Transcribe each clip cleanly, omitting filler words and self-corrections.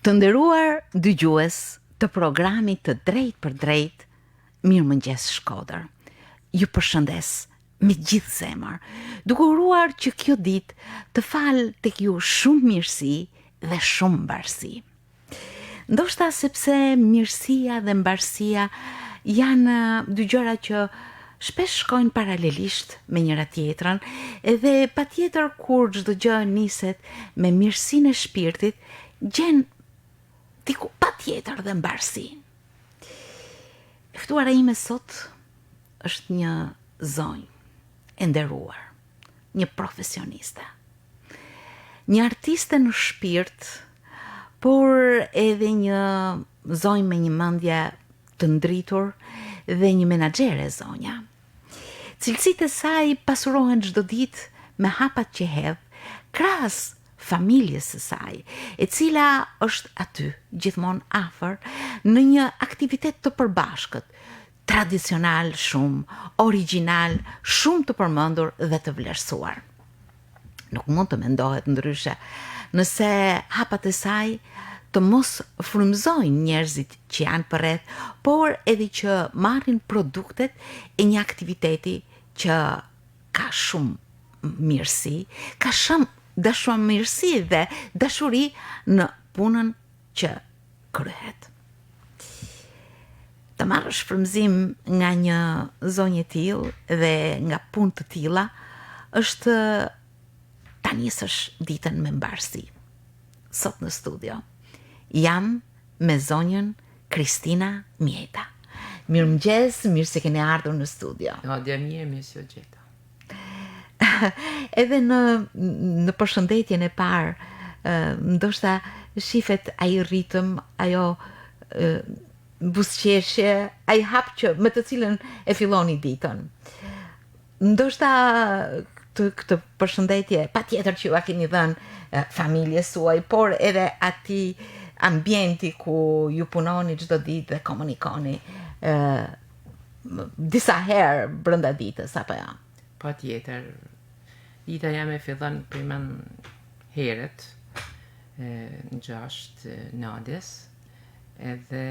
Të nderuar dëgjues të programit të Drejt për Drejt, Mirëmëngjes Shkodër. Ju përshëndes me gjithë zemër, duke uruar që kjo ditë të falë tek ju shumë mirësi dhe shumë mbarësi. Ndoshta sepse mirësia dhe mbarësia janë dy gjëra që shpesh shkojnë paralelisht me njëra tjetrën, edhe patjetër kur çdo gjë niset me mirësinë e shpirtit, gjen diku patjetër dhe mbarësi. E ftuara ime sot është një zonjë e nderuar, një profesioniste, një artiste në shpirt, por edhe një zonjë me një mendje të ndritur dhe një menaxhere zonja. Cilësitë e saj pasurohen çdo ditë me hapat që hedh, krahas familjes së saj, e cila është aty gjithmonë afër në një aktivitet të përbashkët, tradicional shumë, original, shumë të përmendur dhe të vlerësuar. Nuk mund të mendohet ndryshe nëse hapat e saj të mos frymëzojnë njerëzit që janë përreth, por edhe që marrin produktet e një aktiviteti që ka shumë mirësi, ka shumë dashamirësi dhe dashuri në punën që kryhet. Të marrësh frymëzim nga një zonjë e tillë dhe nga punë të tilla është ta nisësh ditën me mbarësi. Sot në studio jam me zonjën Kristina Mjeta. Mirëmëngjes, mirë se keni ardhur në studio. Dhe mirë, Monsieur Gjeta. Edhe në përshëndetjen e parë, ndoshta shifet ai ritëm, ajo buzëqeshje, ai hap që me të cilën e filloni ditën. Ndoshta këtë përshëndetje patjetër që ju a keni dhënë familjes suaj, por edhe atij ambienti ku ju punoni çdo ditë dhe komunikoni disa herë brenda ditës apo jo? Patjetër. Dita jam e fillon primën herët, në 6 nadës, edhe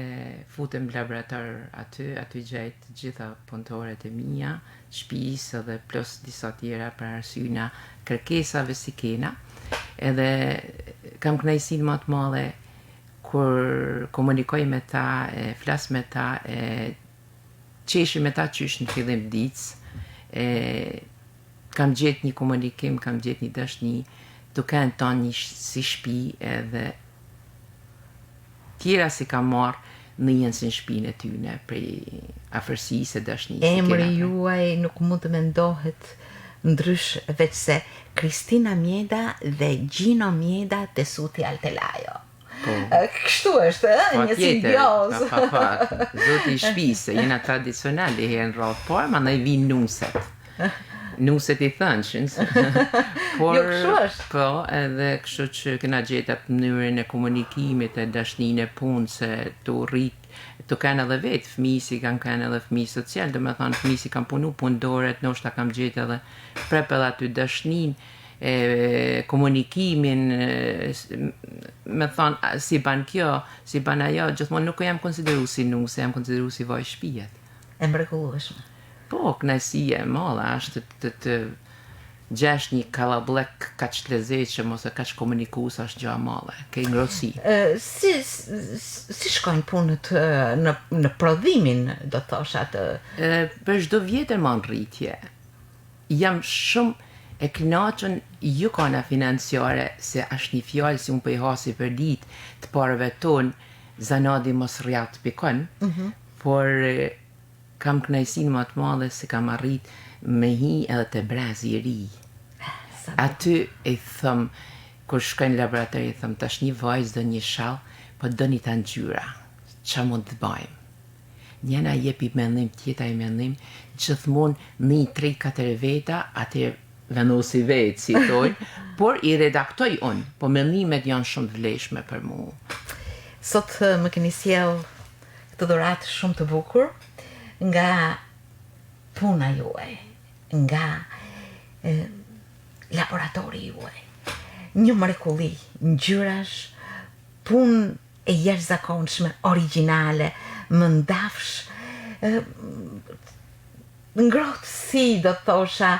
futem në laborator aty gjejt gjitha punëtorët e mia, shtëpisë edhe plus disa tjera për arsyena kërkesave si kena, edhe kam kënaqësinë më të madhe kur komunikoj me ta, flas me ta, qeshi me ta qysh në fillim ditës, kam gjetë një komunikim, kam gjetë një dashni, duke në tonë një si shtëpi edhe tjera si kam marrë në një si shtëpinë e tyne prej afërsisë e dashnisë. Emri juaj nuk mund të mendohet ndrysh veç se Kristina Mjeda dhe Gjino Mjeda Tesuti Altelajo. Kështu është, një simbioz. Zoti i shtëpisë, jena tradicionali herën rrallë, por ma në vinë nuset. Nuset i thënshën. Por, jo, kështu është. Po, edhe kështu që kena gjetë atë mënyrën e komunikimit, e dashninë e punë, se të rrit, të kanë edhe vetë fëmijë, si kanë edhe fëmijë social, do me thonë fëmijë si kanë punu punëdorët, ndoshta kam gjetë edhe prepell aty dashninë, komunikimin, me thonë, si ban kjo, si ban ajo, gjithmonë nuk jam konsideru si nuse, jam konsideru si vaj shtëpijet. E mrekullueshme. Po, kënaqësia e madhe është të gjesh një kallabllek kaq të lezetshëm ose kaq komunikues është gjë e madhe, ke ngrohtësi. Si shkojnë punët në prodhimin, do thosha të? Për çdo vit e marr rritje. Jam shumë e kënaqur ju kana financiare se është një fjalë si unë po i hasi për ditë të parëve tonë, zanadi mos rjat pikon, por kam kënaqësinë më të madhe se kam arrit me hi edhe të brazi i ri. Aty e thëm, kur shkoj në laborator i thëm, tash një vajzë do një shall, po doni ta ngjyra. Ç'a mund të bëjmë? Njëna jepi mendim, tjetra i mendim, gjithmonë në 3-4 veta, atë vendosi vetë, si thojnë, por i redaktoj unë, po mendimet janë shumë të vlefshme për mua. Sot më keni sjell këtë dhuratë shumë të bukur nga puna juaj, nga laboratori juaj. Një mrekulli, ngjyrash, punë e jashtëzakonshme, origjinale, më ndafsh, ngrohtësi, do thosha,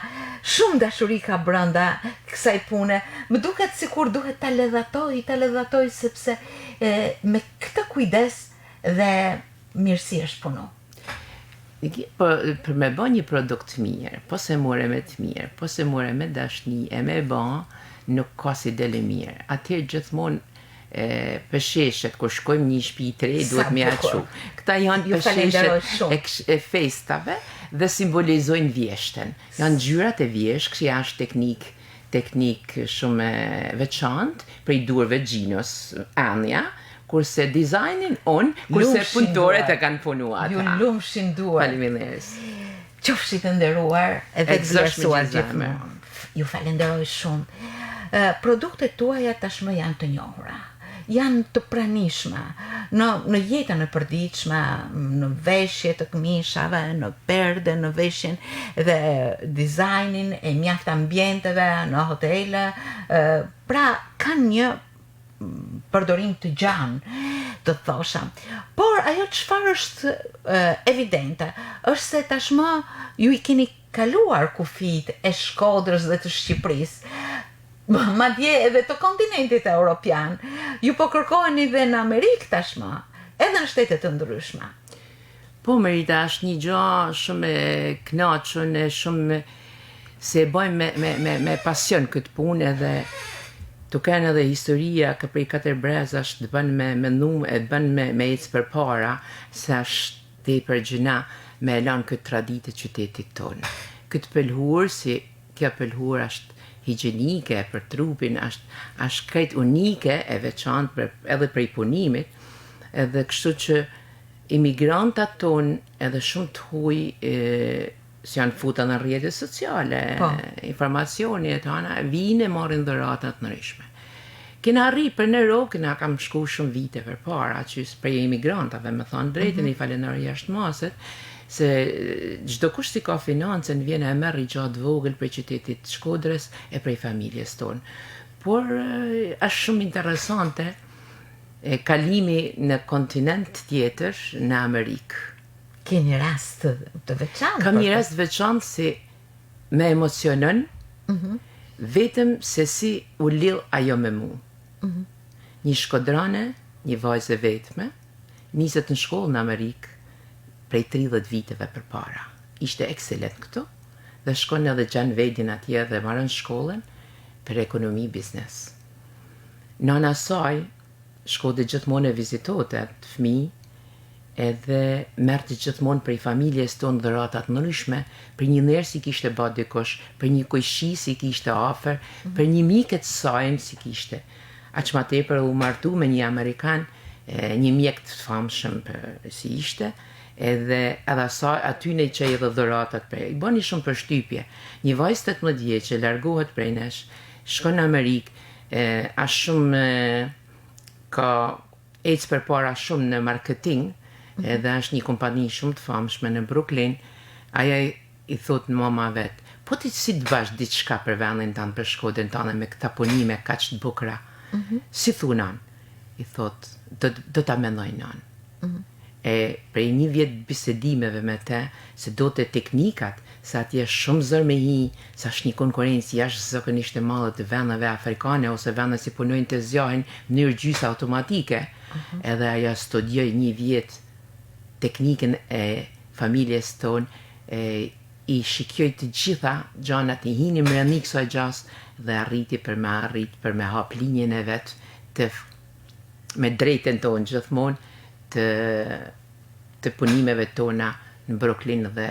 shumë dashuri ka brenda kësaj pune. Më duket sikur duhet ta ledhatoj sepse me këtë kujdes dhe mirësi është punu. Për me bë një produkt mirë, po se more me të mirë, po se more me dashni e me bë, nuk ka si dele mirë. Atëherë gjithmonë pesheshet, kur shkojmë një shtëpi të re, duhet me aqu. Këta janë pesheshet e festave dhe simbolizojnë vjeshtën. Janë ngjyrat e vjesht, që është teknik shumë veçantë, prej durve Gjinos Anja, kurse dizajnin kurse punëtorët e kanë punuar ata. Ju lumshin duar. Faleminderit. Qofshit të nderuar edhe të vlerësuar gjithmonë. Ju falenderoj shumë. Produktet tuaja tashmë janë të njohura, janë të pranishme në jetën e përditshme, në veshje të këmishave, në perde, në veshjen dhe dizajnin e mjaft ambienteve, në hotele, pra kanë një përdorim të gjanë, të thosha. Por ajo çfarë është evidente, është se tashmë ju i keni kaluar kufit e Shkodrës dhe të Shqipërisë, madje edhe të kontinentit europian. Ju po kërkoheni dhe në Amerikë tashmë, edhe në shtete të ndryshme. Po, Merita, është një gjë shumë e kënaqur, shumë se e bëjmë me pasion këtë punë, edhe të kanë edhe historia ka prej 4 brezash të bën me mendum, e bën me ecë përpara, se është tepër gjëna me lanë këtë traditë të qytetit tonë. Këtë pëlhur, si kjo pëlhur është higjienike për trupin, është krejt unike e veçantë edhe prej punimit, edhe kështu që imigrantat tonë edhe shumë të huj si janë futa në rrjetet sociale, informacioni e tana, vinë e marrin dhuratat në rishme. Kena arri për në ro, kena kam shku shumë vite për para, që prej imigrantave, me thonë drejtën, i falenderoj jashtë maset, se çdo kush si ka financën vjen e merr i gjatë vogël prej qytetit Shkodrës e prej familjes tonë. Por është shumë interesante kalimi në kontinent tjetër, në Amerikë. Keni rast të veçantë? Kam një rast veçantë si me emocionën, vetëm se si u lidh ajo me mu. Një shkodrane, një vajzë vetme, niset në shkollë në Amerikë, prej 30 viteve për para. Ishte ekselent këtu, dhe shkon edhe gjanë vedin atje dhe marrën shkollën për ekonomi biznes. Nana saj, shkode gjithmonë e vizitote të fëmijë, edhe merrte gjithmonë prej familjes tonë dhuratat ndryshme, për një njerëz si kishte bë dikush, për një kujshi si kishte afër, për një mikë të saj si kishte. Aq më tepër u martu me një amerikan, një mjek të famshëm si ishte, edhe asaj aty ne që i dhe dhuratat prej. I bani shumë përshtypje. Një vajzë 18 vjeçe largohet prej nesh, shkon në Amerikë, ashtë shumë ka ecë për para shumë në marketing, edhe është një kompani shumë të famshme në Brooklyn, aja i thot në mama vetë, po ti si të bash diçka për vendin tanë, për Shkodrën tanë, me këta punime kaq të bukra, si thunan? I thot, do ta mendoj nan. E prej një vjet bisedimeve me te, se do të teknikat, se atje shumë zër me hi, sa është një konkurencë jashtë zakonisht e madhe të vendeve afrikane, ose vende si punojnë të zjahin në mënyrë gjysë automatike, edhe aja studioj një vjet teknikën e familjes tonë, i shikjoj të gjitha gjanat, i hini mreni kësaj gjas, dhe arriti për me hap linjën e vetë, me drejten tonë gjithmonë, të punimeve tona në Brooklyn, dhe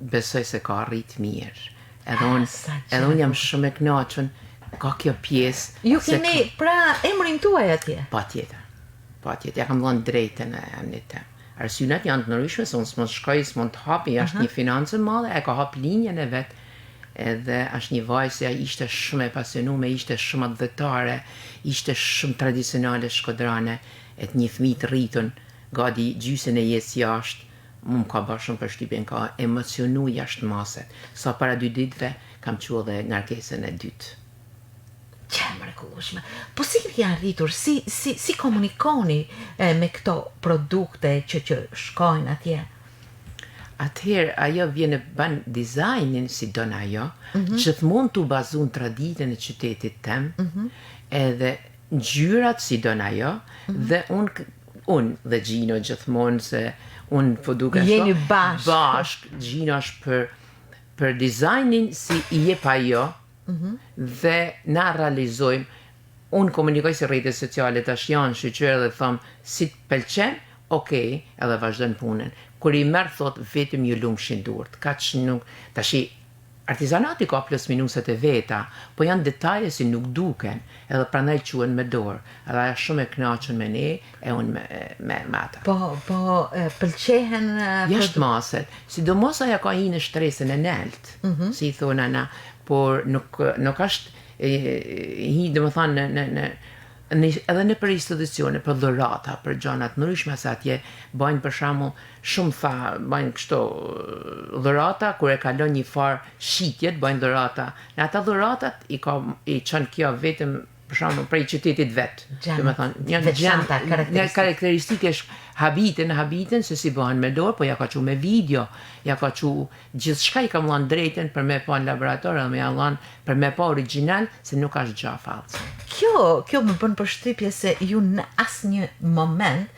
besoj se ka arrit mirë. Edhe unë jam shumë e kënaqur ka kjo pjesë. Ju keni pra emrin tuaj atje? Patjetër, ja kam dhënë drejtën e emrit tim. Arsyet janë të ndryshme, se unë s'mund shkoj, s'mund të hapi, është një financë madhe, e ka hap linjën e vet. Edhe është një vajzë, ishte shumë e pasionuar, ishte shumë adhetare, ishte shumë tradicionale shkodrane, e të një fëmijë të rritun, gati gjysën e jetës jashtë, më ka bërë shumë përshtypjen, ka emocionu jashtë maset. Sa para 2 ditëve kam qua dhe ngarkesën e dytë. Që e mrekullueshme. Po si keni arritur, si komunikoni me këto produkte që shkojnë atje? Atëherë ajo vjen e ban dizajnin si don ajo, gjithmonë tu bazu në traditën e qytetit tem, edhe ngjyrat si don ajo, dhe unë dhe Gjino gjithmonë se unë po duke Jeni bashkë. Gjino është për dizajnin si i jep ajo, dhe na realizojmë, unë komunikoj si rrjetet sociale tash janë shqyqyre dhe thom si të pëlqen, okej, edhe vazhdojnë punën. Kur i merr thot vetëm ju lumshin durt. Kaç nuk tash artizanati ka plus minuset e veta, po janë detaje si nuk duken, edhe prandaj quhen me dorë. Edhe ajo shumë e kënaqur me ne, e unë me ata. Po pëlqehen Jashtë maset, sidomos ajo ka një shtresën e nelt, si i thonë ana, por nuk është hi domethënë edhe në për institucione, për dhurata, për gjanat ndryshme, se atje bajnë për shembull shumë bajnë kështu dhurata kur e kalon një farë shitjet, bajnë dhurata. Në ata dhuratat i çon kjo vetëm për shembull prej qytetit vet. Domethënë janë karakteristike habiten se si bëhen me dorë, po ja ka çu me video, ja ka çu gjithçka i kam dhënë drejtën për me pa në laborator, edhe me ja dhënë për me pa origjinal, se nuk është gjë fallse. Kjo më bën përshtypje se ju në asnjë moment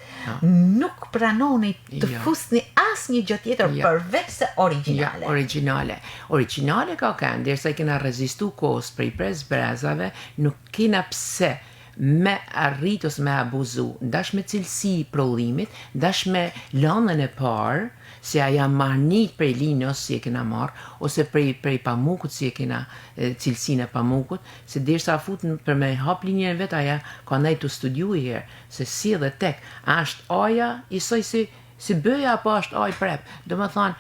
nuk pranoni të fusni asnjë gjë tjetër përveç se origjinale. Origjinale ka kanë, derisa kena rezistu kohës prej brezave, nuk kena pse me arrit ose me abuzu, ndash me cilësi i prodhimit, ndash me lëndën e parë, se aja marnit prej linës si e kena marrë, ose prej pamukut si e kena cilësinë e pamukut, se derisa futën për me hap linjën e vet, aja ka ndaj të studiu i herë, se si dhe tek, është aja, isoj si bëja, apo është aj prep. Do më thonë,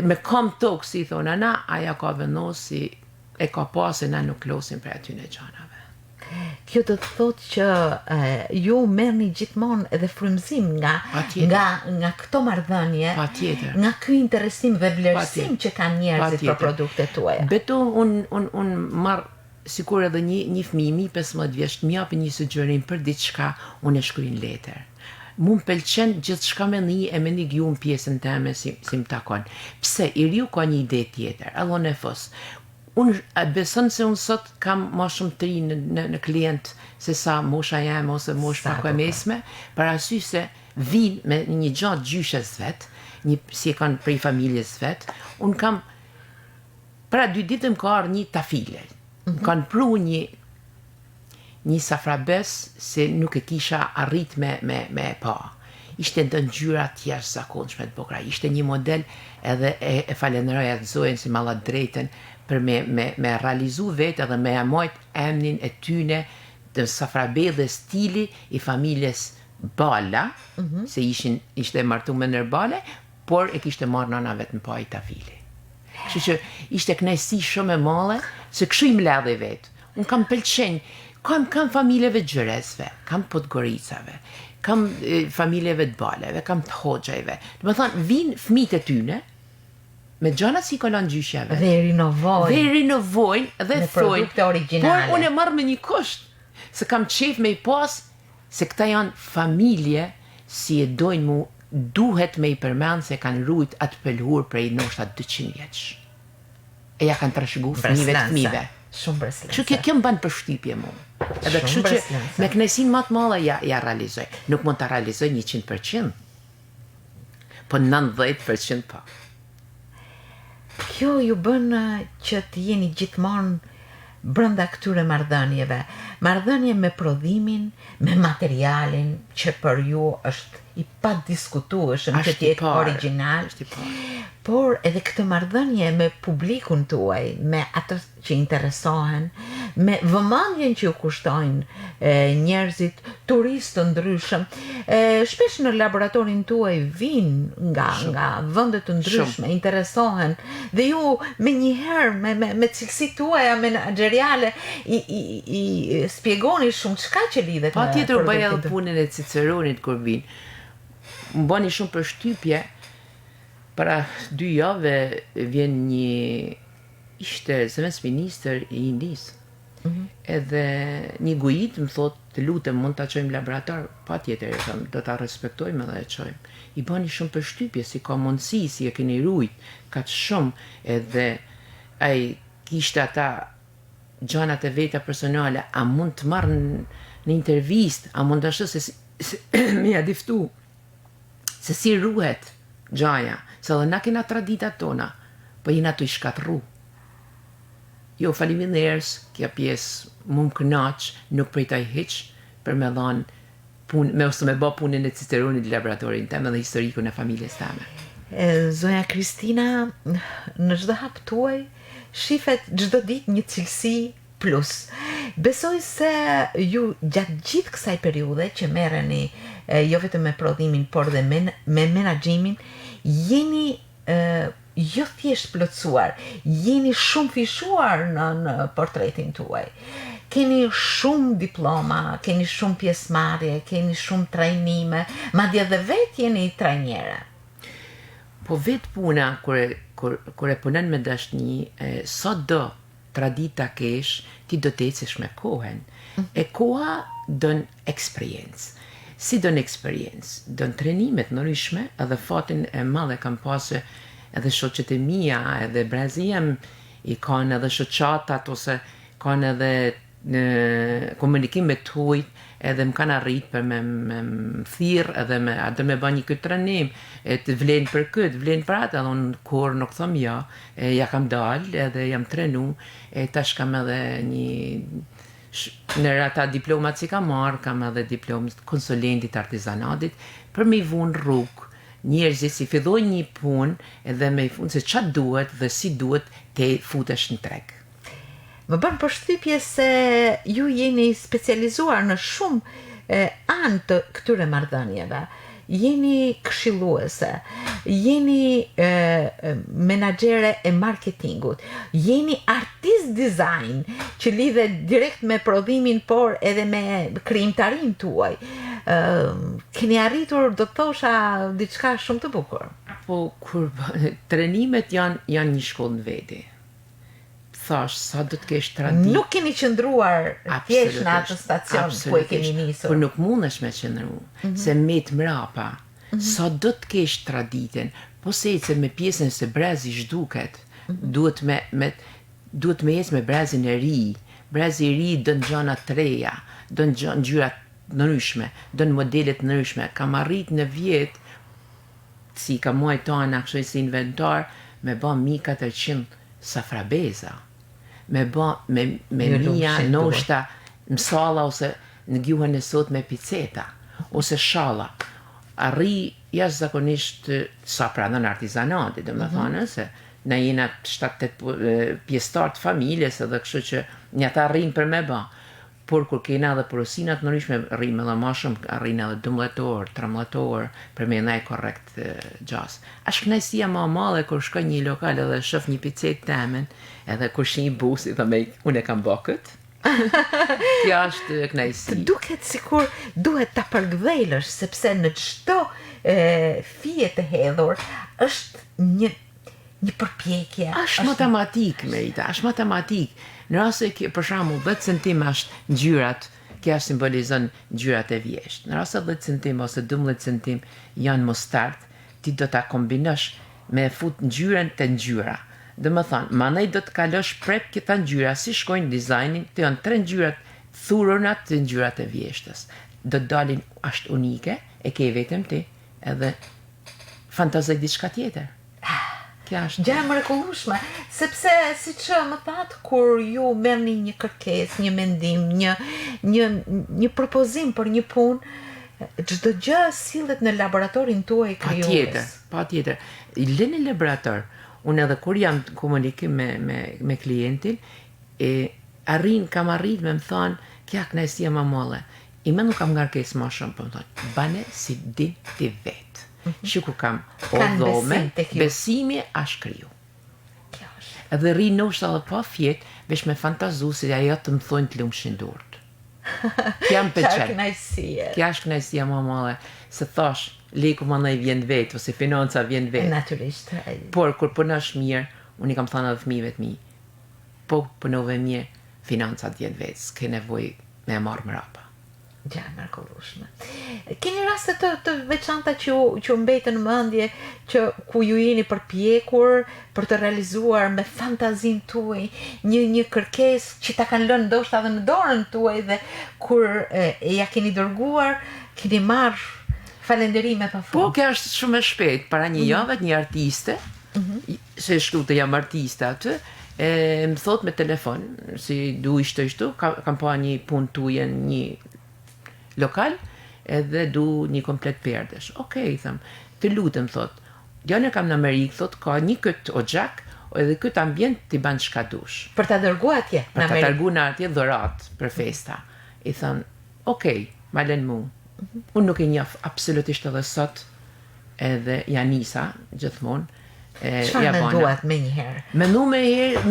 me kam tokë, si thonë, ana, aja ka vendosi, e ka pasë, na nuk losin për aty në gjanave. Kjo do të thotë që ju merrni gjithmonë edhe frymëzim nga këto marrëdhënie, nga ky interesim dhe vlerësim që kanë njerëzit për produktet tuaja. Beto un marr sikur edhe një fëmijë i 15 vjeç më japi një sugjerim për diçka, unë e shkruaj në letër. Mu më pëlqen gjithçka me një e me një gjuhën pjesën teme si më takon. Pse i riu ka një ide tjetër, edhe në fos. Unë beson se unë sot kam ma shumë të ri në klient se sa mosha jam ose mosh pak e mesme, për arsye se vinë me një gjatë gjyshes vet, si e kanë prej familjes vet. Unë kam, pra 2 ditë më ka arë një tafile, kanë pru një safrabes se nuk e kisha arrit me pa. Ishte në ngjyra të jashtëzakonshme të bukura. Ishte një model edhe e falenderoj atë Zoën si malla drejtën për me realizu vetë edhe me amojt emnin e tyne të safrabe dhe stili i familjes Bala, se ishte martu me nër Bale, por e kishte marrë nana vetë në pa i tafili. Kështu që ishte kënaqësi shumë e madhe, se kështu i mledhe vetë. Unë kam pëlqen, kam familjeve Gjëresve, kam Podgoricave, kam familjeve të Baleve, kam të Hoxhajve. Do të thonë, vinë fëmijët e tyne, me gjana si kolon gjyshjeve. Dhe rinovojnë dhe thojnë, produkte origjinale. Por unë e marrë me një kusht, se kam qef me i pas, se këta janë familje, si e dojnë mu, duhet me i përmenë se kanë rujt atë pëlhur prej ndoshta 200 vjeç. E ja kanë trashëgu fëmijëve. Shumë breslense. Kështu kjo më banë përshtypje mu. Edhe kështu që me kënaqësinë më të madhe ja realizoj. Nuk mund ta realizoj 100%, po 90% po. Kjo ju bën që të jeni gjithmonë brenda këtyre marrëdhënieve me prodhimin, me materialin që për ju është i padiskutueshëm që të jetë origjinal, por edhe këtë marrëdhënie me publikun tuaj, me ato që interesohen, me vëmendjen që ju kushtojnë njerëzit, turistë të ndryshëm. Shpesh në laboratorin tuaj vinë nga vende të ndryshme, interesohen, dhe ju me njëherë me cilësitë tuaja menaxheriale i spjegoni shumë çka që lidhet me patjetër bëj edhe punën e Ciceronit kur vinë. Më bani shumë përshtypje, para 2 javë vjen ishte zëvendës ministër i Indisë. Edhe një guid më thot, të lutem, mund ta çojmë laborator? Patjetër, e them, do ta respektojmë dhe e çojmë. I bani shumë përshtypje si ka mundësi, si e keni rujt, kaq shumë, edhe ai kishte ata gjanat e veta personale, a mund të marrë në intervistë, a mund ashtu se me ja diftu se si ruhet gjaja, se dhe na kena traditat tona, po jena të i shkatru. Jo, faleminderes, kja pjesë mu më kënaq, nuk pritaj hiq për me dhanë ose me bë punën e Ciceronit laboratorin teme dhe historikun e familjes teme. Zonja Kristina, në çdo hap tuaj shifet çdo ditë një cilësi plus. Besoj se ju gjatë gjithë kësaj periudhe që merreni jo vetëm me prodhimin, por dhe me menaxhimin, jeni jo thjesht plotësuar, jeni shumë fishuar në portretin tuaj. Keni shumë diploma, keni shumë pjesëmarrje, keni shumë trajnime, madje edhe vetë jeni trajnere. Po vetë puna, kur e punon me dashni, sado tradita kesh, ti do të ecësh me kohën. E koha don eksperiencë. Si don eksperiencë? Don trenimet në ryshme, edhe fatin e madhe kam pasë edhe shoqet e mia, edhe Braziliam i kanë edhe shoqatat ose kanë edhe në komunikim me tuj, edhe më kanë arrit për me thirr edhe me bë një këtë trenim, të vlen për këtë, vlen për atë, edhe unë kur nuk thom ja, ja kam dalë edhe jam trenu, tash kam edhe në ata diplomat si kam marrë, kam edhe diplomë konsulentit artizanatit, për me i vunë rrugë, njerëzit si fillojnë një punë edhe me i funë se çfarë duhet dhe si duhet të futesh në treg. Më bën përshtypje se ju jeni specializuar në shumë anë të këtyre marrëdhënieve. Jeni këshilluese, jeni menaxhere e marketingut, jeni artist design që lidhet direkt me prodhimin, por edhe me krijimtarinë tuaj. Keni arritur, do të thosha, diçka shumë të bukur. Po kur trenimet janë një shkollë në veti. Thash, sa do të kesh tradit. Nuk keni qëndruar thjesht në atë stacion ku e keni nisur. Por nuk mundesh me qëndru, se met mrapa. Sa do të kesh traditen, po se ecë me pjesën se brezi zhduket, duhet me ecë me brezin e ri. Brezi i ri dën gjana të reja, dën ngjyra ndryshme, dën modelet ndryshme. Kam arrit në vjet, si ka muaj tona, kështu si inventar, me bë 1400 safrabeza. Me mia noshta mësalla ose në gjuhën e sot me piceta ose shalla. Arri jashtëzakonisht sa pranon artizanati, domethënë se na jena 7-8 pjesëtar të familjes edhe kështu që një ata rrin për me bë. Por kur kena edhe porosinat në rishme, rrim edhe ma shumë, rrin edhe 12 orë, 13 orë, për me ndaj korrekt gjas. Ashtë kënajsia ma madhe kur shkoj një lokal edhe shof një picet temen, edhe kur shi një busi dhe me unë e kam bëkët. Kjo është kënajsi. Duket sikur duhet ta përgdhelësh, sepse në çdo fije të hedhur është një përpjekje. Është matematik, Merita, është matematik. Në rase, për shembull, 10 centim është ngjyrat, kjo simbolizon ngjyrat e vjeshtë. Në rase 10 centim ose 12 centim janë mostard, ti do ta kombinosh me fut ngjyrën të ngjyra. Domethënë, mandej do të kalosh prep këta ngjyra, si shkojnë dizajnin, të janë 3 ngjyrat thururnat të ngjyrat e vjeshtës. Do të dalin ashtë unike, e ke vetëm ti, edhe fantazoj diçka tjetër. Gjë e mrekullueshme, sepse siç më thatë, kur ju merrni një kërkesë, një mendim, një propozim për një punë, çdo gjë sillet në laboratorin tuaj krijues. Patjetër. I lënë në laborator. Unë edhe kur jam në komunikim me klientin, kam arrit me më thonë, kja kënaqësia më madhe. I më nuk kam ngarkesë më shumë, po më thonë, bane si din ti vetë. Shiku kam odhome, besimi është kriju. Edhe ri nështë edhe pa fjet, vesh me fantazu se ajo të më thonë të lumshin durët. Kja më pëlqen. Kja është kënaqësia më madhe, se thash, leku mandej vjen vetë, ose financa vjen vetë. Natyrisht. Por kur punosh mirë, unë i kam thënë edhe fëmijëve të mi, po punove mirë, financat jenë vetë, s'ke nevoj me marrë mrapa. Ja, mrekullueshme. Keni raste të veçanta që mbetën në mendje që ku ju jeni përpjekur për të realizuar me fantazinë tuaj një kërkesë që ta kanë lënë ndoshta edhe në dorën tuaj dhe kur ja keni dërguar, keni marrë falënderime pa fund. Po, kjo është shumë e shpejt. Para një jave një artiste, se shkru të jam artiste atë, më thot me telefon, si du ishte ishtu, kam pa një punë tuje një lokal, edhe du një komplet perdesh. Okej, them, të lutem, thot, janë kam në Amerikë, thot, ka një këtë oxhak, edhe këtë ambient t'i ban çka dush. Për ta dërguar atje Për ta dërguar në atje dhurat për festa. I them, okej, ma lën mu. Unë nuk e njeh absolutisht edhe sot, edhe Janisa gjithmonë. Çfarë menduat me njëherë?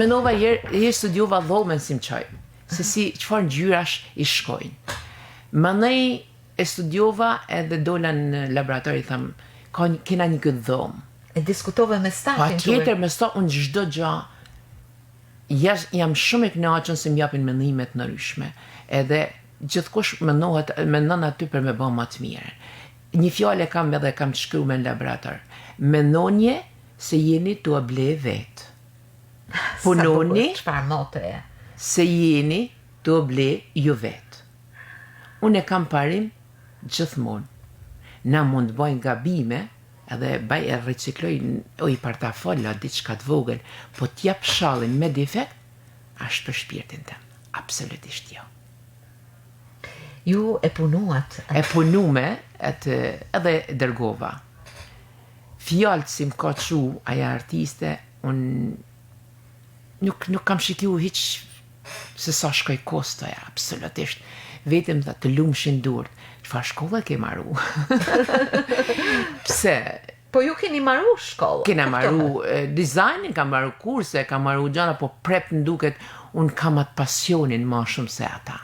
Menova herë studiova dhomen si më qaj. Se si çfarë ngjyrash i shkojnë. Mandej e studiova edhe dola në laborator i tham, kena një këtë dhomë. E diskutove me stafin? Pa tjetër me stafin, unë çdo gjë jam shumë e kënaqur se më japin mendime të ndryshme. Edhe gjithkush mendon aty për me bë më të mirë. Një fjalë kam edhe kam shkruar me në laborator. Mendonje se jeni të ble vetë. Punoni se jeni të ble ju vetë. Unë e kam parim gjithmonë. Na mund bëjnë gabime, edhe baj e recikloj i portafolla diçka të vogël, po t'jap shallin me defekt, ashtë për shpirtin tëm. Absolutisht jo. Ju e punuat? E punume, edhe dërgova. Fjallët si më ka që aja artiste, unë nuk kam shikiu hiq se sa shkoj kostoja, absolutisht. Vetëm dhe të lumshin durët. Çfarë shkolle ke marru? Pse? Po ju keni marru shkollë? Kena marru dizajnin, kam marru kurse, kam marru gjana, po prep në duket, unë kam atë pasionin ma shumë se ata.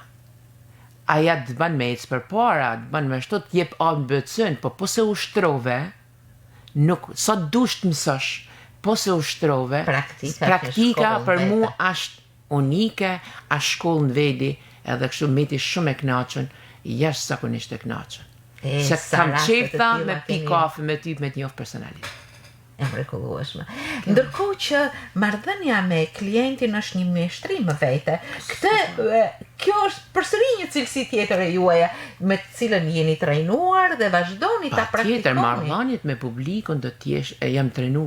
Aja të ban me ecë për para, të ban me shtot, jep anë bëcën, po se ushtrove, nuk, sot dush të mësosh, po se ushtrove, praktika për mu ashtë unike, ashtë shkollë në vedi, edhe kështu meti shumë e knaqën, jashtë zakonisht e knaqën. Se kam qefta me pi kafe me ty me t'njof personalisht. E mrekullueshme. Ndërkohë që marrëdhënia me klientin është një mjeshtri më vete, kjo është përsëri një cilësi tjetër e juaja, me të cilën jeni trajnuar dhe vazhdoni ta praktikoni. Tjetër, marrëdhëniet me publikun do t'jesh, jam trajnu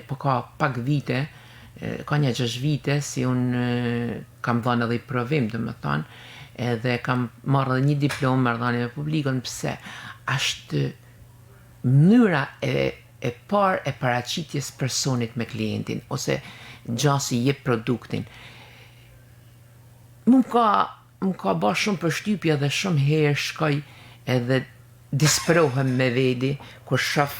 po ka pak vite, ka një 6 vite, si unë kam dhënë edhe i provim, dhe më thonë, edhe kam marrë edhe një diplomë marrëdhënie me publikun, pse ashtë mënyra e par e paraqitjes personit me klientin, ose gjasi jep produktin. Më ka ba shumë përshtypje dhe shumë herë shkoj edhe disprohem me vedi, kur shoh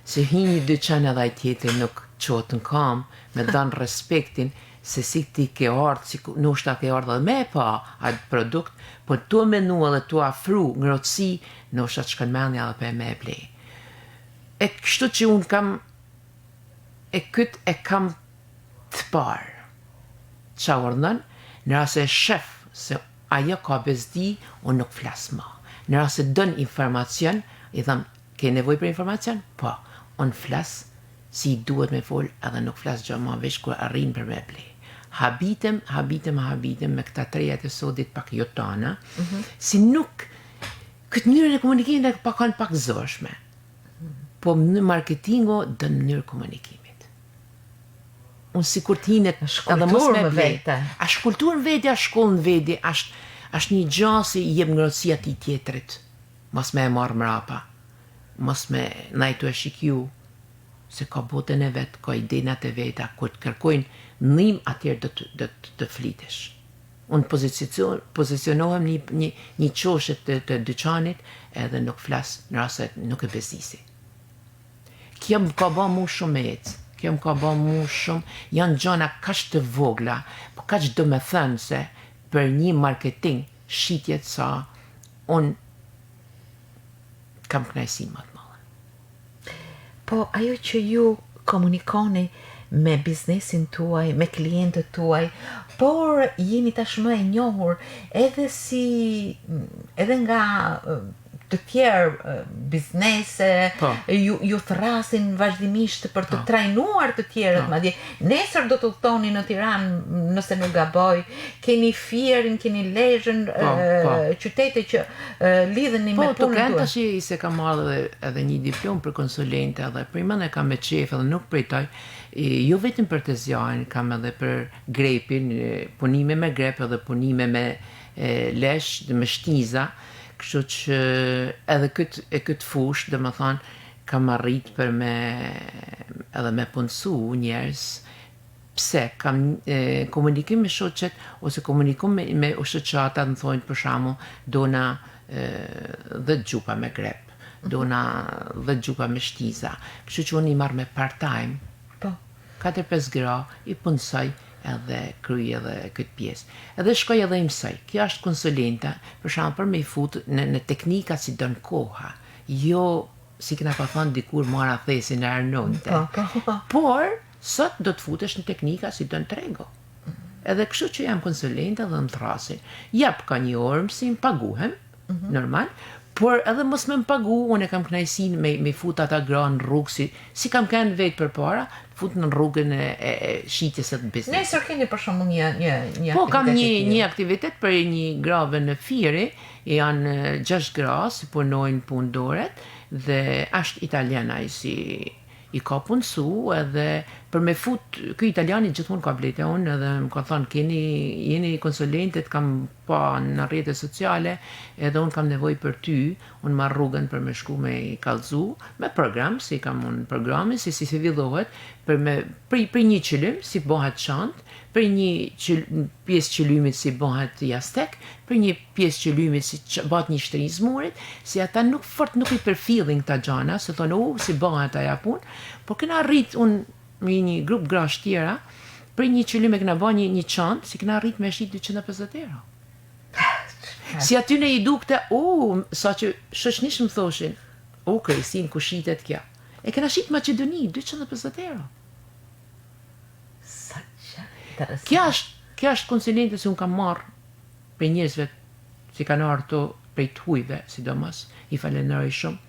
se hi një dyqan edhe ai tjetër nuk qotë në kam, me dan respektin, se si ti ke ardhë, si nushta ke ardhë dhe me pa atë produkt, po tu menu edhe tu afru ngrotësi, nushta që kanë menja edhe pe me e blej. E kështu që unë kam, e kam të parë. Qa urdhën, në rase shef se ajo ka bezdi, unë nuk flasë ma. Në rase dën informacion, i thëmë, ke nevoj për informacion? Po, unë flasë, si duhet me fol, edhe nuk flasë gjë ma vesh kur arrin për me blej. Habitem me këta trejat e sodit pak jotana, si nuk, këtë njërën e komunikimit e pak zoshme. Po në marketingo dënë mënyrë komunikimit. Unë si kur t'hinet edhe mos me vete. Ashtë kulturë në vedi, ashtë shkollë në vedi, ashtë një gjasi i jep ngrotësia ti tjetrit. Mos me e marë mrapa. Mos me najtu e shikju. Se ka botën e vetë, ka idenat e veta, kur të kërkojnë njëm atjerë dhe të flitesh. Unë pozicionohem një qoshet të dyqanit edhe nuk flasë në raset nuk e bezisi. Kjo më ka ba mu shumë e ecë, kjo më ka ba mu shumë, janë gjona kaç të vogla, po kaç do me thënë se për një marketing shitjet sa unë kam knajsi më të mëllë. Po ajo që ju komunikoni me biznesin tuaj, me klientët tuaj, por jeni tashmë e njohur edhe nga të tjerë biznese, ju thrasin vazhdimisht për të trajnuar të tjerët, madje nesër do të udhtoni në Tiranë, nëse nuk gaboj, keni Fierin, keni Lezhën, qytete që lidheni me punën tuaj. Po, të tash se kam marrë edhe një diplom për konsulente, edhe primën e kam me qef, edhe nuk pritoj, jo vetëm për të zjarën, kam edhe për grepin, punime me grep edhe punime me lesh dhe me shtiza. Kështu që edhe këtë fushë, dhe më thonë, kam arrit për edhe me punësu njerës, pse kam komunikim me shoqet, ose komunikim me shoqata, në thonë për shamu, dona 10 gjupa me grep, dona 10 gjupa me shtiza. Kështu që unë i marrë me part-time, 4-5 gra, i punësoj, edhe kryj edhe këtë pjesë. Edhe shkoj edhe i mësoj. Kjo është konsulenta, për shembull për me i fut në teknika si don koha. Jo, si kena pa thonë dikur mora thesin e arnonte. Por, sot do të futesh në teknika si don trego. Edhe kështu që jam konsulenta dhe më thrasin. Jap ka një orë mësim, paguhem, normal, por edhe mos me më pagu, unë e kam knajsin me fut ata gra në rrugë, si kam kanë vetë për para, fut në rrugën e shitjes e të biznes. Nesër keni për shumë një aktivitet? Po, kam një aktivitet për një grave në Firi, janë 6 gra, si punojnë punëdoret, dhe është italiana i ka punësu, edhe për me fut, këj italiani gjithmonë ka blete unë, edhe më ka thonë, jeni konsulentet, kam pa në rrjete sociale, edhe unë kam nevoj për ty, unë marrë rrugën për me shku me i kalzu, me program, si kam unë programi, si fillohet, për një qëllim, si bëhet çantë, për një pjesë qëllimit si bëhet jastek, për një pjesë qëllimit si bëhet një shtëri zmurit, si ata nuk i përfillin këta gjana, se thonë, si bëhet aja punë, por këna rrit unë me një grup grash tjera, për një qëllim e këna bëhet një çantë, si këna rrit me shit 250 euro. Si aty në i dukte, sa që shoqnish më thoshin, Kresin, ku shitet kja. E këna shit Macedoni, 250 euro. Kja është konsulente se unë kam marrë për njerëzve si kanë arë të prej të hujve, sidomos, i falenderoj shumë,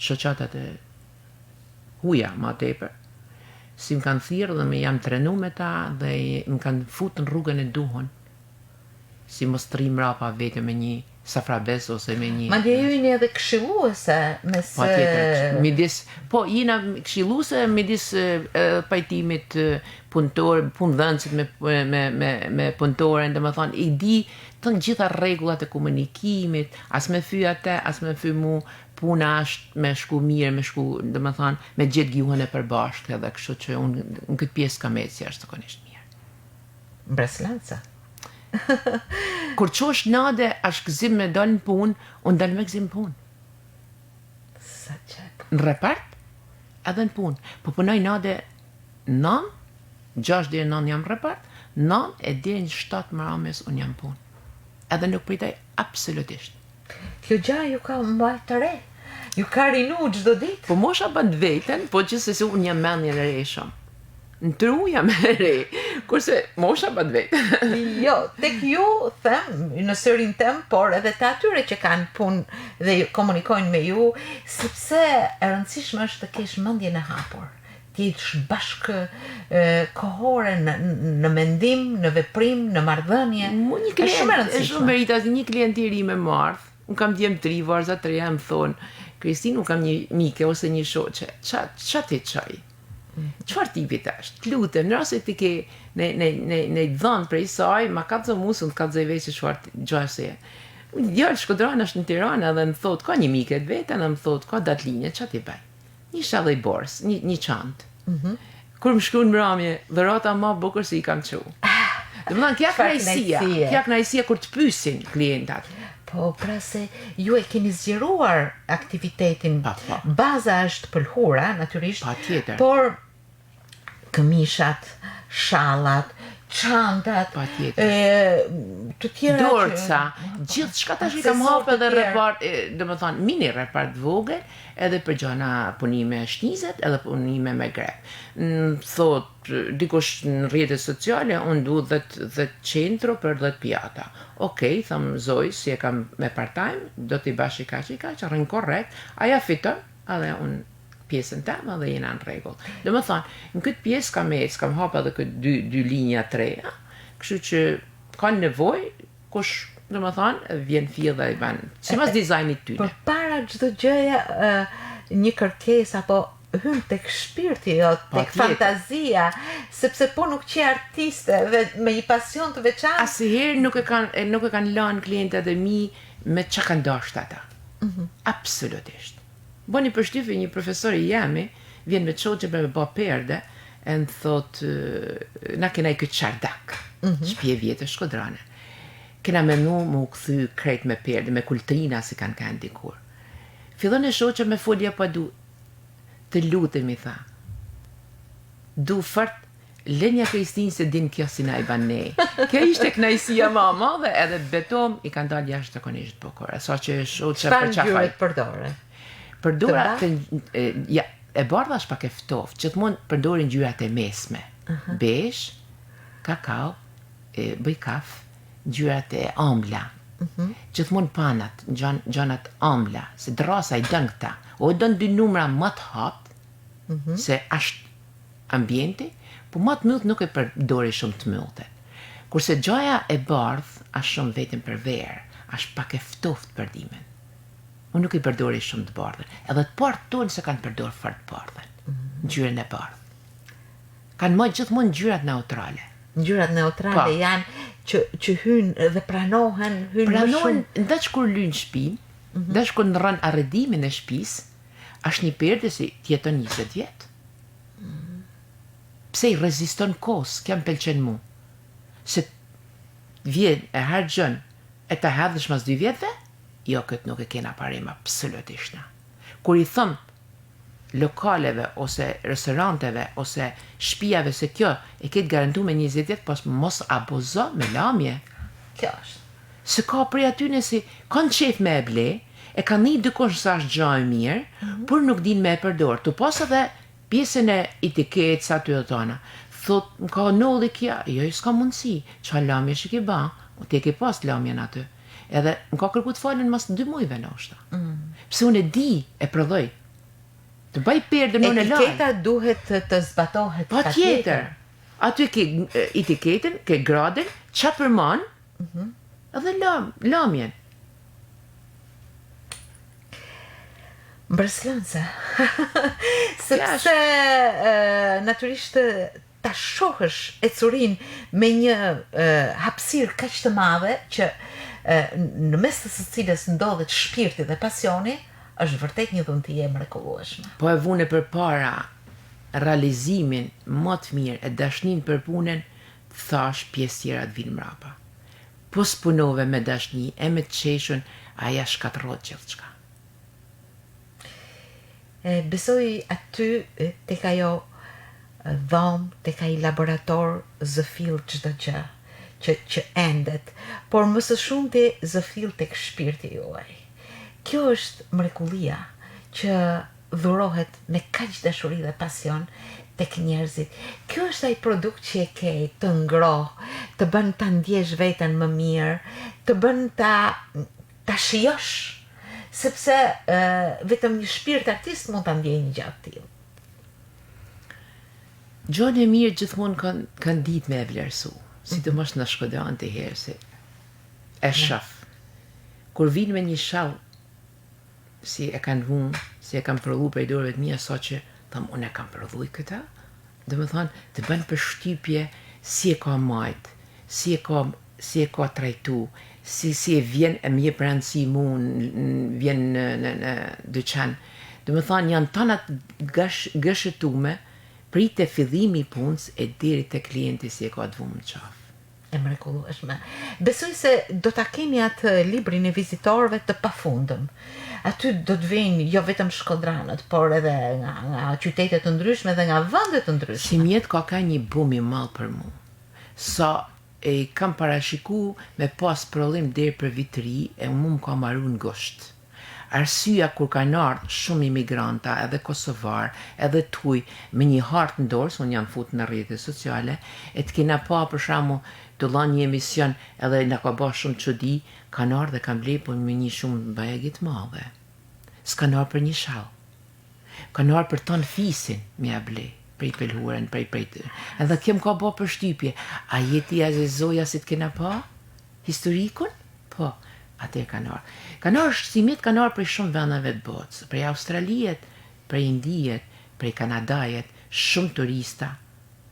shoqatat e huja ma tepër, si më kanë thirrë dhe me jam trenu me ta dhe më kanë futur në rrugën e duhur, si mos të rrim rapa vete me një safrabes ose me një... Madje ju jeni edhe këshilluese midis, po jena këshilluese midis pajtimit punëtor, punëdhënësit me punëtoren, dhe më thonë, i di të në gjitha rregullat e komunikimit, as me fy atë, as me fy mu, puna është me shku mirë, dhe më thonë, me gjithë gjuhën e përbashkët, edhe kështu që unë në këtë pjesë kam eci është të konisht mirë. Breslanca. Kur qosh nade, është gëzim me dalë në punë, unë dalë me gëzim punë. Sa qep. Në repart, edhe në punë. Po punoj nade 9, 6 dhe 9 jam repart, 9 e dhe në 7 mërames unë jam punë. Edhe nuk pritoj absolutisht. Kjo gja ju ka mbajt të re, ju ka rinu çdo ditë. Po mosha bën veten, po që se unë jam mendje në re shumë. Në tru jam e re, kurse mosha bën veten. Jo, tek ju them, në sërin tem, por edhe të atyre që kanë punë dhe komunikojnë me ju, sepse e rëndësishme është të kesh mendjen e hapur. Ti jesh bashkë kohore në mendim, në veprim, në marrëdhënie. Është shumë e rëndësishme. Shumë meritas një klient i ri me marrë. Unë kam djemë 3, varza 3, më thonë, Kristin, unë kam një mike ose një shoqe. Qa ti qaj? Qfar tipit është? Të lutem, në rase ti ke në dhënë prej saj, ma ka të zë musën të ka të zëjve që qfar gjase e. Djallë Shkodran është në Tirana dhe më thotë, ka një mike të vetën, dhe më thotë, ka datlinje, qa ti bëj? Një shallë i borës, një çantë. Kur më shkru në mramje, dhe rata ma bukur se i kam qu. Dhe më thonë, kja knajsia kur të pysin klientat. Po, pra se ju e keni zgjeruar aktivitetin, baza është pëlhura, natyrisht, por këmishat, shallat, çantat, të tjera dorca, gjithë shka tash i kam hapë edhe repart, dhe më thonë, mini repart vogël, edhe për gjana punime shnizet, edhe punime me grep. Thot, dikush në rrjetet sociale, unë du 10 qentro për 10 pjata. Okej, thëmë Zoj, si e kam me part-time, do t'i bash i kaq, rrinë korrekt, aja fiton, edhe unë pjesën temë dhe jena në rregull. Dhe më thonë, në këtë pjesë kam hapë edhe këtë dy linja të reja, kështu që kanë nevoj, kush, dhe më thonë, vjen fillë dhe i banë, si mas dizajnit tyne. Për para çdo gjëja një kërkesë apo hyn tek shpirti, tek fantazia, sepse po nuk që artiste dhe me një pasion të veçantë. Asnjëherë nuk e kanë lënë klientët e mi me çka kanë dashur ata. Absolutisht. Bëni përshtypje një profesori jemi, vjen me çoçe me bë perde, e në thot, na kena i këtë çardak, shpje vjetë Shkodrane. Kena menu më u kthy krejt me perde, me kultrina si kanë dikur. Fillon e shoqe me folja pa du, të lutemi tha. Du fort, Lenja Kristin se din kjo si na i ban ne. Kjo ishte knajsia ma madhe, edhe betom i kanë dalë jashtëzakonisht bukur. Sa që shoqe për çfarë ngjyrat përdore? Përdora e bardha është pak e ftoftë, gjithmonë përdorin ngjyrat e mesme. Besh, kakao, bëj kaf, ngjyrat e ëmbla. Gjithmonë panat, gjanat ëmbla, se drasa i dën këta. O dën dy numra më të hapë, se është ambienti, po më të myllët nuk e përdori shumë të myllëtet. Kurse gjaja e bardhë është shumë vetëm për verë, është pak e ftoftë për dimen. Unë nuk i përdori shumë të bardhën. Edhe të partë tonë se kanë përdor fort të bardhën. Ngjyrën e bardhë. Kanë më gjithmonë ngjyrat neutrale. Ngjyrat neutrale janë që hynë dhe pranohen më shumë. Ndaç kur lyn shtëpinë, ndaç kur ndrron arredimin e shtëpisë, është një perde si tjeton 20 vjet. Pse i reziston kohës, kjo më pëlqen mu. Se vjen e harxhon e ta hedhësh mas 2 vjetëve, jo, këtë nuk e kena parim absolutisht na. Kur i thëm lokaleve, ose restoranteve, ose shtëpiave se kjo e ketë garantu me 20 vjet, pas mos abuzo me lamje. Kjo është. Se ka prej atyne si, kanë qef me e ble, e kanë një dikush sa është gjë e mirë, por nuk din me e përdor. Tu pas edhe pjesën e etiketës aty dhe tona. Thot, ka nolli kja, jo, s'ka mundësi, qa lamje që ki ba, o ti e ke pas lamjen aty. Edhe më ka kërku të falën mas 2 mujve në oshta. Pse unë e di, e prodhoj. Të baj perde në në lajë. Etiketa duhet të zbatohet. Pa tjetër. Aty ke etiketën, ke gradën, qa përman, edhe lamjen. Mbërslënse. Sepse natyrisht ta shohësh ecurin me një hapësirë kaq të madhe që në mes të së cilës ndodhet shpirti dhe pasioni, është vërtet një dhunti e mrekullueshme. Po e vune për para realizimin më të mirë e dashnin për punën, thash pjesë tjera të vinë mrapa. Po s'punove me dashni e me të qeshën, aja shkatrot gjithçka. Besoj aty tek ajo dhomë, tek ai laborator zëfill çdo gjë që endet, por më së shumti zëfill tek shpirti juaj. Kjo është mrekullia që dhurohet me kaq dashuri dhe pasion tek njerëzit. Kjo është ai produkt që e ke të ngroh, të bën ta ndjesh veten më mirë, të bën ta shijosh, sepse vetëm një shpirt artist mund ta ndjejë një gjë të tillë. Gjonë e mirë gjithmonë kanë ditë me e vlerësu, sidomos në Shkodran të herë se e shaf. Kur vinë me një shall, si e kanë vunë, si e kanë prodhu prej dorëve të mia, sa që thamë, unë e kam prodhuj këta, dhe më thonë, të bënë përshtypje si e ka majtë, si e ka trajtu, si e vjen e mje për rëndësi mu, vjen në dyqan. Dhe më thonë, janë tanat gëshëtume, prit e fillimi i punës e deri te klienti si e ka të vumë në qafë. E mrekullueshme. Besoj se do ta keni atë librin e vizitorëve të pafundëm. Aty do të vinë jo vetëm shkodranët, por edhe nga qytete të ndryshme dhe nga vende të ndryshme. Si mjet ka një bum i madh për mua. sa e kam parashiku me pas prodhim deri për vit të ri e mu më ka marru në gusht. Arsyeja kur kanë ardhur shumë imigranta, edhe kosovar, edhe tuj, me një hartë në dorë, unë jam fut në rrjetet sociale, e të kena pa për shkakun të dhënë një emision edhe na ka bërë shumë çudi, kanë ardhur dhe kanë blerë me një shumë bajegi të madhe. S'kanë ardhur për një shall. Kanë ardhur për ton fisin, me ja ble, prej pelhuren, prej. Edhe kem ka bërë përshtypje. A jeti azizoja si të kena pa? Historikun? Po. Atë kanë ardhur. Kanë ardhur shtimet kanë ardhur prej shumë vendeve të botës, prej Australijet, prej Indijet, prej Kanadajet, shumë turista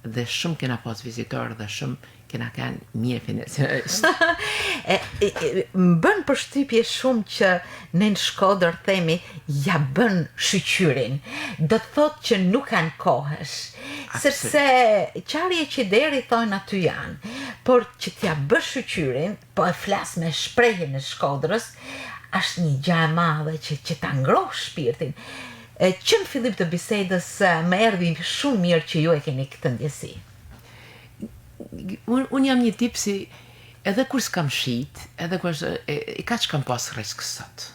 dhe shumë kena pas vizitorë dhe shumë kena kanë mirë financiarisht. Më bën përshtypje shumë që ne në Shkodër themi ja bën shqyrin. Do të thotë që nuk kanë kohësh. Sepse qarje që deri thonë aty janë, por që t'ja bësh shqyrin, po e flas me shprehjen e Shkodrës, është një gjë e madhe që ta ngroh shpirtin. Që në fillim të bisedës më erdhi shumë mirë që ju e keni këtë ndjesi. Unë jam një tip si edhe kur s'kam shit, edhe kur i ka që kam pas risk sot.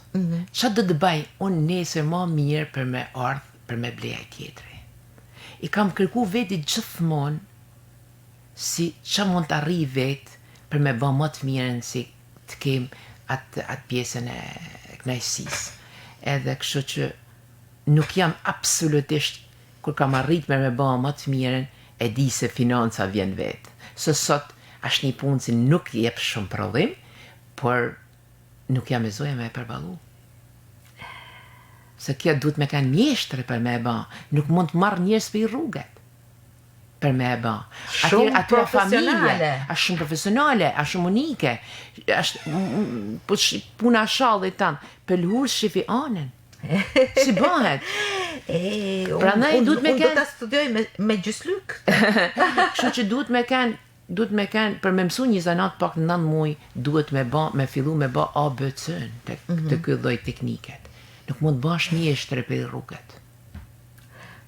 Qa do të baj unë nesër ma mirë për me ardhë, për me bleja tjetëri. I kam kërku veti gjithmonë si qa mund të arri vetë për me ba më të mirën si të kem atë pjesën e knajsis. Edhe kështu që nuk jam absolutisht kur kam arrit me ba më të mirën e di se financa vjen vetë. Se sot është një punë që nuk jep shumë prodhim, por nuk jam e zoja me e përballu. Se kjo duhet me kanë mjeshtre për me e ba, nuk mund të marrë njerëz për i rruget për me e ba. Shumë profesionale. Është shumë profesionale, është shumë unike, është puna shallit tanë, pëlhur shifi anën. Si bëhet? Unë do ta studioj me gjyslyk. Kështu që duhet me kanë për me mësu një zanat pak 9 muaj, duhet me fillu me bë ABC-n të ky lloj tekniket. Nuk mund bash mjeshtre për rrugët.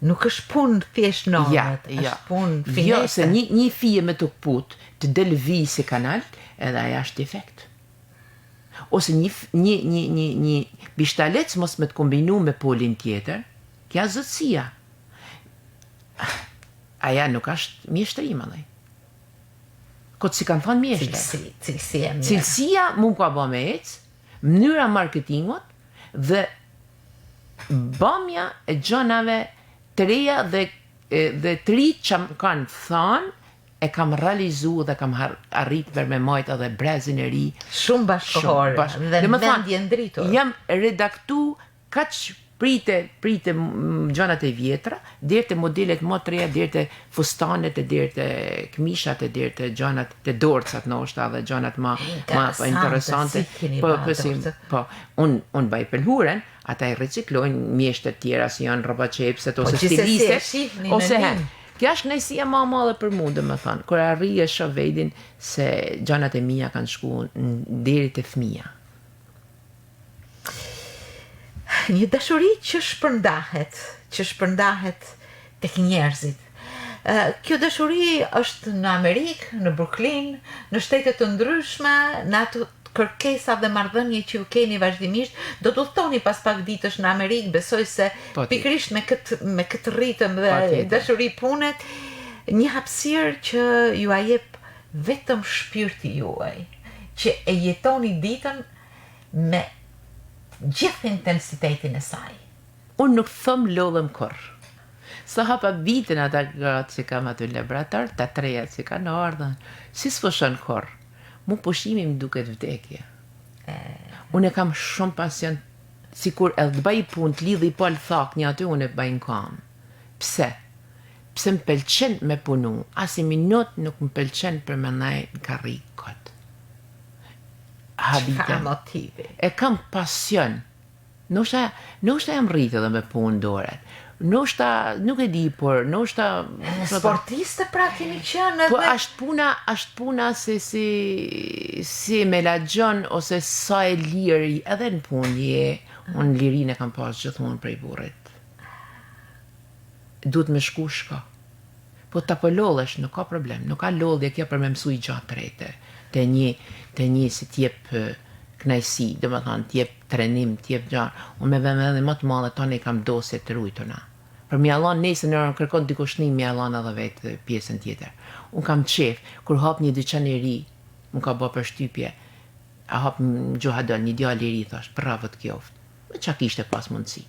Nuk është punë thjesht normët, është punë finese. Jo, se një fije me të kput, të del vi si kanal, edhe aja është defekt. Ose një bishtalec mos me të kombinu me polin tjetër, kja zëtësia. Aja nuk është mjeshtrim, alej. Këtë si kanë thonë mjeshtre. Cilësia mirë. Cilësia mund ka ba me ecë, mënyra marketingot dhe bamja e gjonave të reja dhe të ri që kanë thonë, e kam realizu dhe kam arrit për me majt edhe brezin e ri. Shumë bashkohore dhe vendje ndritur. Jam redaktu kaq prite gjanat e vjetra, deri te modelet më të reja, deri te fustanet, deri te këmishat, deri te gjanat te dorcat ndoshta dhe gjanat më interesante. Po, un baj pelhuren, ata i riciklojnë mjeshte të tjera si janë rroba çepset ose stiliste ose Kja është nëjësia ma madhe për mu, dhe më thanë, kër arri e shoh vedin se gjanat e mija kanë shku deri te fëmija. Një dashuri që shpërndahet tek njerëzit. Kjo dashuri është në Amerikë, në Brooklyn, në shtetet të ndryshme, në atë kërkesa dhe marrëdhënie që ju keni vazhdimisht, do të udhtoni pas pak ditësh në Amerikë, besoj se pikërisht me këtë ritëm dhe dashuri punet, një hapësirë që ju a jep vetëm shpirti juaj, që e jetoni ditën me gjithë intensitetin e saj. Unë nuk thëm lodhëm kur. Sa hapa vitën ata gratë që kam aty në laborator, ta treja që kanë ardhën, si s'fëshën kur. Mu pushimi më duket vdekje. Unë e kam shumë pasion, si kur edhe të bëj punë, të lidhi po thak një aty, unë e bëj në kam. Pse? Pse më pëlqen me punu, asi minut nuk më pëlqen për me nëj në karikot. Çfarë motivi? E kam pasion. Ndoshta jam rritë edhe me punë doret. Ndoshta nuk e di, por ndoshta sportiste pra keni qenë edhe. Po është puna se si me lagjon ose sa e lirë edhe në punë je, unë lirinë e kam pas gjithmonë prej burrit. Duhet me shku shko. Po ta pëllollesh, nuk ka problem. Nuk ka lodhje kjo për me mësu i gjatë rete. Të një si t'jep knajsi, dhe më thonë, t'jep trenim, t'jep gjarë. Unë me vëmë edhe më të madhe tonë i kam dosje të rujtona. Për mjallon nesë në kërkon dikush një mjallon edhe vetë pjesën tjetër. Unë kam qef, kur hap një dyqan i ri, unë ka bë për shtypje, a hap në gjuha dëll, një djali i ri, thash, bravo të kjoft. Me qa kishte pas mundësi.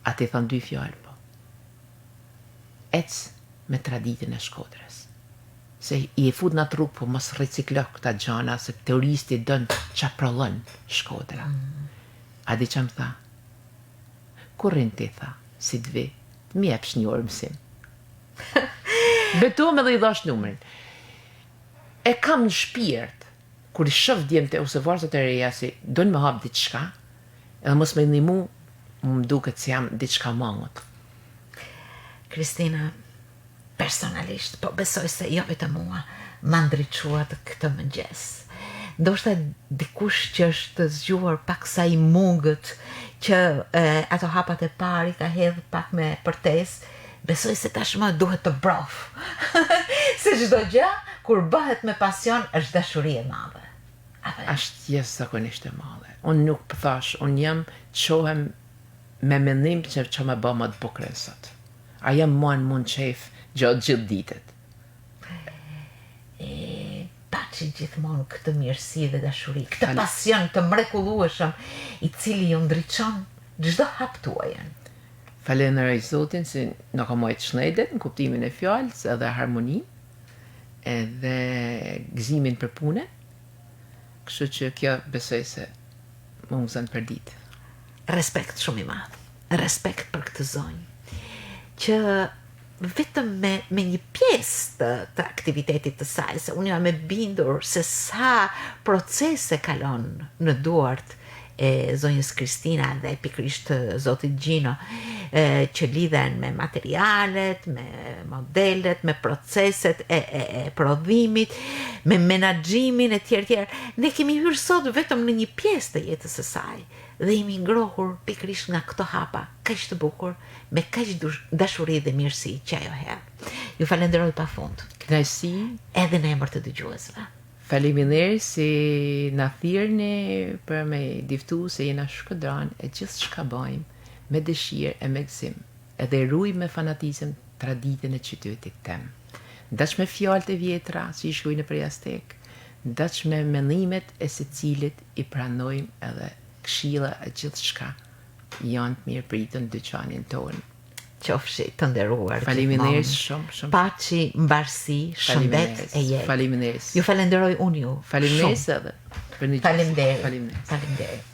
A ti thonë 2 fjallë, po. Ec me traditën e Shkodrës. Se i e fut në trup, po mos reciklo këta gjana, se teoristi dënë qa prallën Shkodra. A di që më tha? Kurin ti tha, si dvi, mi epsh një orë mësim. Betu me dhe i dhash numrin. E kam në shpirt, kur i shëf djemte ose varzët e reja si dojnë me hap diçka, edhe mos me një më duket si jam diçka mangut. Kristina, personalisht, po besoj se jo vetë mua, ma ndriçuat këtë mëngjes. Ndoshta dikush që është zgjuar pak sa i mungët, që ato hapat e pari ka hedhë pak me përtes, besoj se tashmë duhet të brof. Se çdo gjë, kur bëhet me pasion, është dashuri e madhe. Ashtë jashtëzakonisht e madhe. Unë nuk pëthash, unë jam qohem me mendim që me bë më të bukre sot. A jam mund qef gjatë gjithë ditët. Paçi gjithmonë këtë mirësi dhe dashuri, këtë pasion të mrekullueshëm, i cili ju ndriçon çdo hap tuajën. Falenderoj Zotin se në ka mojtë shnedet në kuptimin e fjallës edhe harmoni edhe gëzimin për punë. Kështu që kjo besoj se më mëzën për ditë. Respekt shumë i madh. Respekt për këtë zonjë që vetëm me një pjesë të aktivitetit të saj, se unë jam e bindur se sa procese kalon në duart e zonjës Kristina dhe pikërisht zotit Gjino, që lidhen me materialet, me modelet, me proceset e prodhimit, me menaxhimin e tjerë. Ne kemi hyrë sot vetëm në një pjesë të jetës së saj dhe jemi ngrohur pikërisht nga këto hapa kaq të bukur, me kaq dashuri dhe mirësi që ajo hedh. Ju falenderoj pafund. Kënaqësi edhe në emër të dëgjuesve. Faleminderit si na thirrni për me diftu se jena shkëdran e gjithë çka bëjmë me dëshirë e me gëzim, edhe ruaj me fanatizëm traditën e qytetit tem. Ndaç me fjalët e vjetra, si i shkruajnë prej Aztek, ndaç me mendimet e secilit i pranojmë edhe këshilla e gjithë çka janë të mirë pritën dyqanin tonë. Qofshi të nderuar. Faleminderit shumë. Paçi, mbarësi, shëndet e jetë. Faleminderit. Ju falenderoj unë ju. Faleminderit edhe. Faleminderit.